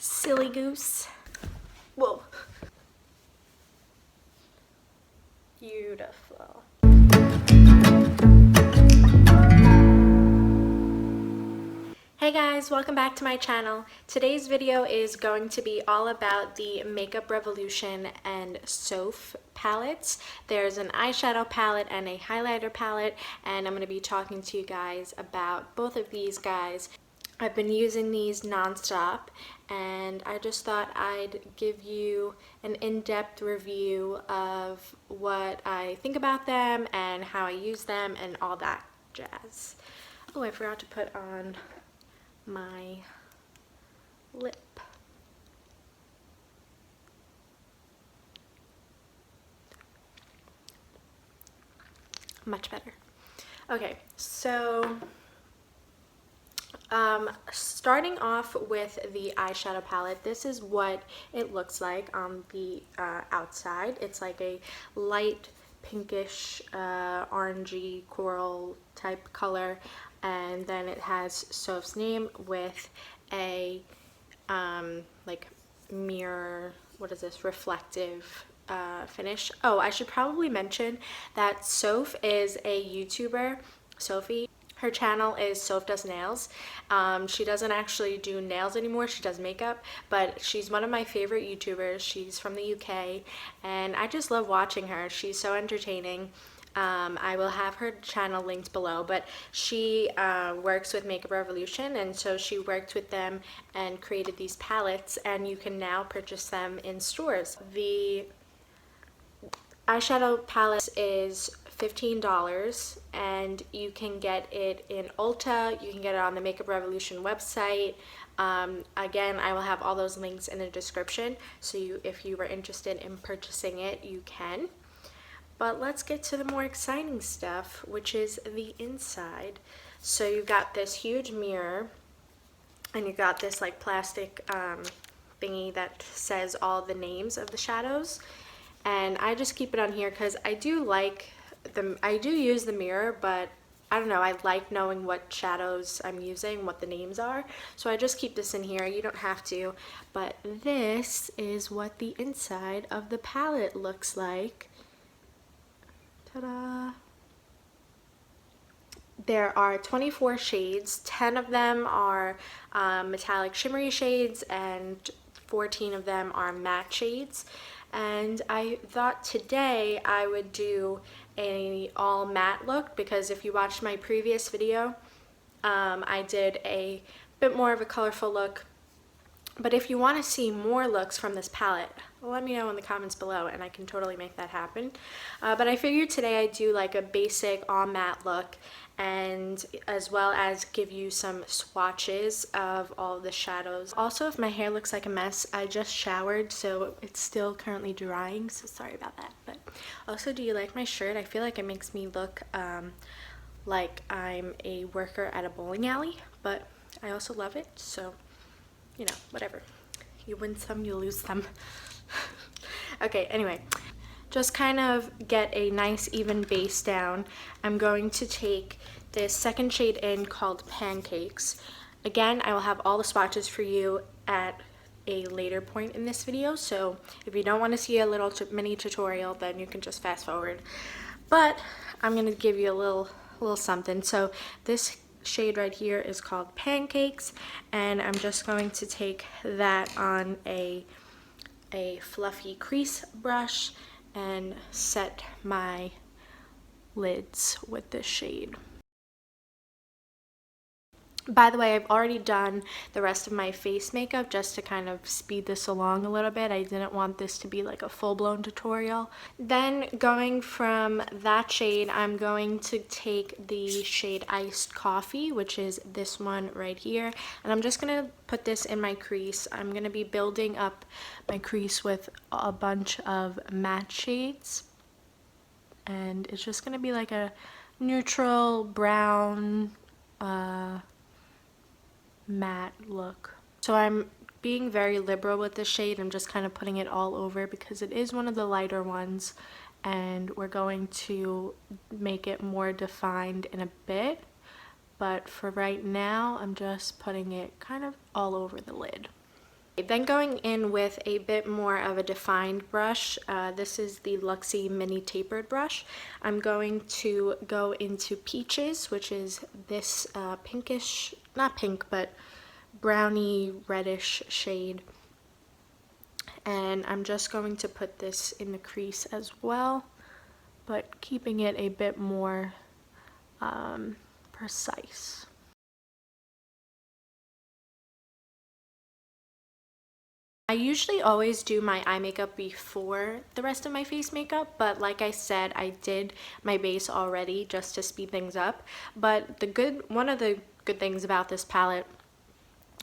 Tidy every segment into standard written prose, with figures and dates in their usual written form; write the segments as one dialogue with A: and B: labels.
A: silly goose. Whoa. Beautiful. Hey guys, welcome back to my channel. Today's video is going to be all about the Makeup Revolution and Soph palettes. There's an eyeshadow palette and a highlighter palette, and I'm going to be talking to you guys about both of these guys. I've been using these non-stop, and I just thought I'd give you an in-depth review of what I think about them and how I use them and all that jazz. Oh, I forgot to put on my lip. Much better. Okay, so starting off with the eyeshadow palette, this is what it looks like on the outside. It's like a light pinkish orangey coral type color, and then it has Soph's name with a like mirror, what is this, reflective finish. Oh, I should probably mention that Soph is a YouTuber, Sophie. Her channel is Sophdoesnails. She doesn't actually do nails anymore, she does makeup, but she's one of my favorite YouTubers. She's from the UK, and I just love watching her. She's so entertaining. I will have her channel linked below, but she works with Makeup Revolution, and so she worked with them and created these palettes, and you can now purchase them in stores. The eyeshadow palette is $15, and you can get it in Ulta. You can get it on the Makeup Revolution website. Again, I will have all those links in the description, so if you were interested in purchasing it, you can. But let's get to the more exciting stuff, which is the inside. So you've got this huge mirror, and you got this like plastic thingy that says all the names of the shadows. And I just keep it on here because I do use the mirror, but I don't know, I like knowing what shadows I'm using, what the names are. So I just keep this in here. You don't have to, but this is what the inside of the palette looks like. Ta-da! There are 24 shades. 10 of them are metallic shimmery shades, and 14 of them are matte shades. And I thought today I would do a all matte look, because if you watched my previous video, I did a bit more of a colorful look. But if you want to see more looks from this palette, let me know in the comments below and I can totally make that happen. But I figured today I'd do like a basic all matte look, and as well as give you some swatches of all the shadows. Also, if my hair looks like a mess, I just showered, so it's still currently drying, so sorry about that. But also, do you like my shirt? I feel like it makes me look like I'm a worker at a bowling alley, but I also love it, so you know, whatever. You win some, you lose some. Okay, anyway, just kind of get a nice even base down. I'm going to take this second shade in called Pancakes. Again, I will have all the swatches for you at a later point in this video, so if you don't want to see a little mini tutorial, then you can just fast forward. But I'm going to give you a little something. So this shade right here is called Pancakes, and I'm just going to take that on a fluffy crease brush and set my lids with this shade. By the way, I've already done the rest of my face makeup just to kind of speed this along a little bit. I didn't want this to be like a full-blown tutorial. Then going from that shade, I'm going to take the shade Iced Coffee, which is this one right here. And I'm just going to put this in my crease. I'm going to be building up my crease with a bunch of matte shades. And it's just going to be like a neutral brown matte look. So I'm being very liberal with this shade. I'm just kind of putting it all over because it is one of the lighter ones, and we're going to make it more defined in a bit, but for right now I'm just putting it kind of all over the lid. then going in with a bit more of a defined brush. This is the Luxie Mini Tapered Brush. I'm going to go into Peaches, which is this pinkish, not pink, but browny reddish shade. And I'm just going to put this in the crease as well, but keeping it a bit more precise. I usually always do my eye makeup before the rest of my face makeup, but like I said, I did my base already just to speed things up. But one of the good things about this palette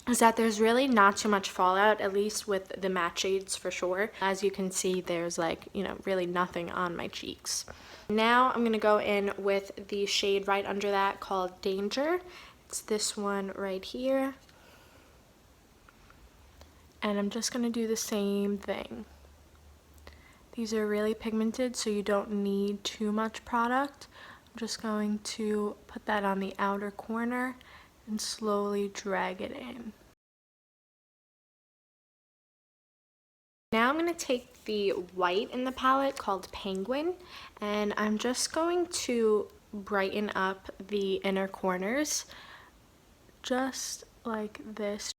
A: is that there's really not too much fallout, at least with the matte shades for sure. As you can see, there's like, you know, really nothing on my cheeks. Now I'm gonna go in with the shade right under that called Danger. It's this one right here. And I'm just gonna do the same thing. These are really pigmented, so you don't need too much product. I'm just going to put that on the outer corner and slowly drag it in. Now I'm going to take the white in the palette called Penguin, and I'm just going to brighten up the inner corners, just like this.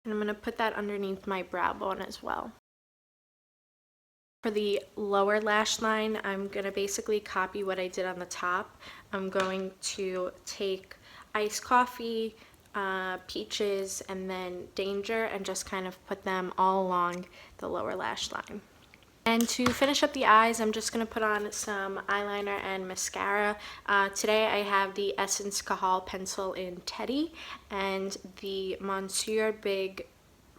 A: And I'm going to put that underneath my brow bone as well. For the lower lash line, I'm going to basically copy what I did on the top. I'm going to take Iced Coffee, Peaches, and then Danger, and just kind of put them all along the lower lash line. And to finish up the eyes, I'm just going to put on some eyeliner and mascara. Today I have the Essence Cajal pencil in Teddy and the Monsieur Big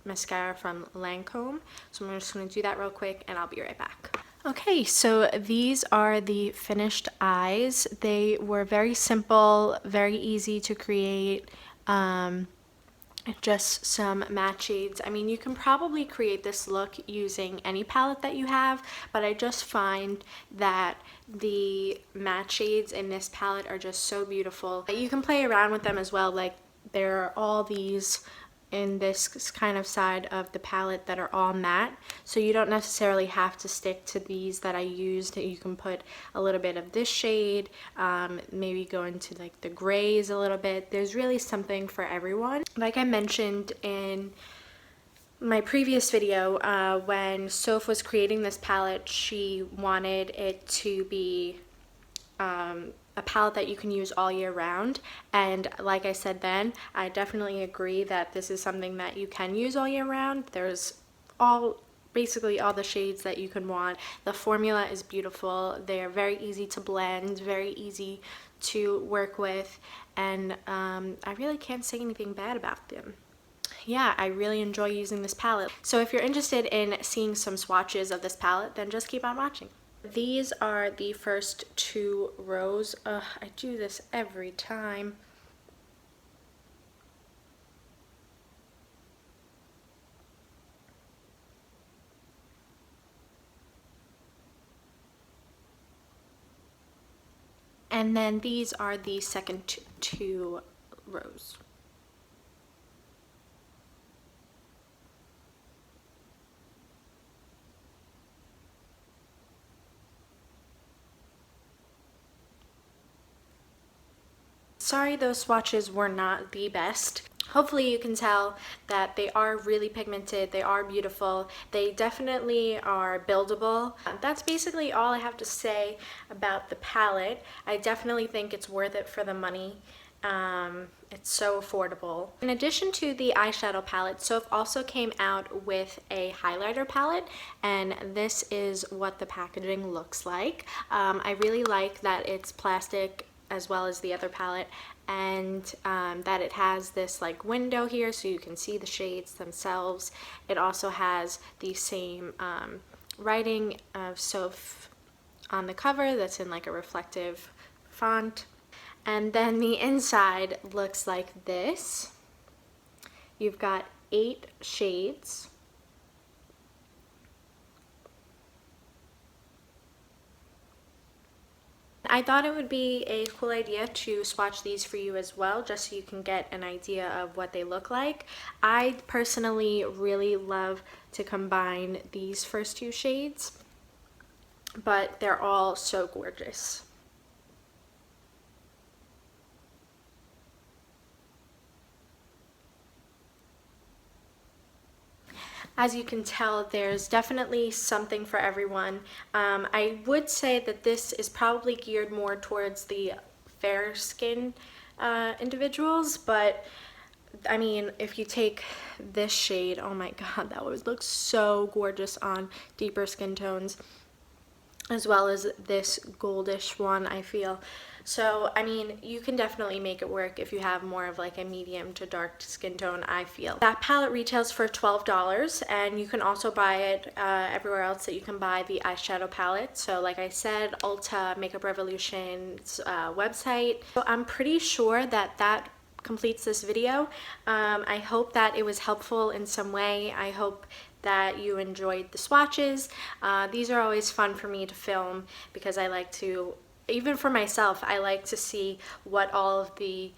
A: mascara from Lancome. So I'm just going to do that real quick and I'll be right back. Okay, so these are the finished eyes. They were very simple, very easy to create. Just some matte shades. I mean, you can probably create this look using any palette that you have, but I just find that the matte shades in this palette are just so beautiful. You can play around with them as well. Like, there are all these in this kind of side of the palette that are all matte, so you don't necessarily have to stick to these that I used. You can put a little bit of this shade, maybe go into like the grays a little bit. There's really something for everyone. Like I mentioned in my previous video, when Soph was creating this palette, she wanted it to be a palette that you can use all year round, and like I said then, I definitely agree that this is something that you can use all year round. There's basically all the shades that you can want. The formula is beautiful. They're very easy to blend, very easy to work with, and I really can't say anything bad about them. Yeah, I really enjoy using this palette. So if you're interested in seeing some swatches of this palette, then just keep on watching. These are the first two rows. I do this every time. And then these are the second two rows. Sorry, those swatches were not the best. Hopefully you can tell that they are really pigmented, they are beautiful, they definitely are buildable. That's basically all I have to say about the palette. I definitely think it's worth it for the money. It's so affordable. In addition to the eyeshadow palette, Soph also came out with a highlighter palette, and this is what the packaging looks like. I really like that it's plastic as well as the other palette, and that it has this like window here so you can see the shades themselves. It also has the same writing of Soph on the cover that's in like a reflective font. And then the inside looks like this. You've got 8 shades. I thought it would be a cool idea to swatch these for you as well, just so you can get an idea of what they look like. I personally really love to combine these first two shades, but they're all so gorgeous. As you can tell, there's definitely something for everyone. I would say that this is probably geared more towards the fair skin individuals, but I mean, if you take this shade, oh my god, that would look so gorgeous on deeper skin tones, as well as this goldish one, I feel. So, I mean, you can definitely make it work if you have more of like a medium to dark skin tone, I feel. That palette retails for $12, and you can also buy it everywhere else that you can buy the eyeshadow palette. So like I said, Ulta, Makeup Revolution's website. So I'm pretty sure that that completes this video. I hope that it was helpful in some way. I hope that you enjoyed the swatches. These are always fun for me to film because I like to, even for myself, I like to see what all of the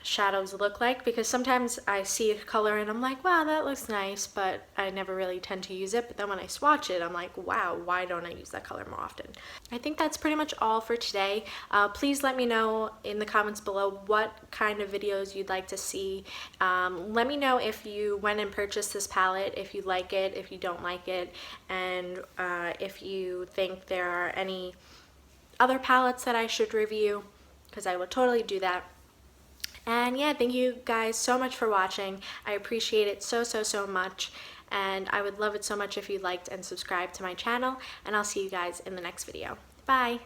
A: shadows look like, because sometimes I see a color and I'm like, wow, that looks nice, but I never really tend to use it. But then when I swatch it, I'm like, wow, why don't I use that color more often? I think that's pretty much all for today. Please let me know in the comments below what kind of videos you'd like to see. Let me know if you went and purchased this palette, if you like it, if you don't like it, and if you think there are any other palettes that I should review, because I will totally do that. And yeah, thank you guys so much for watching. I appreciate it so much, and I would love it so much if you liked and subscribed to my channel, and I'll see you guys in the next video. Bye!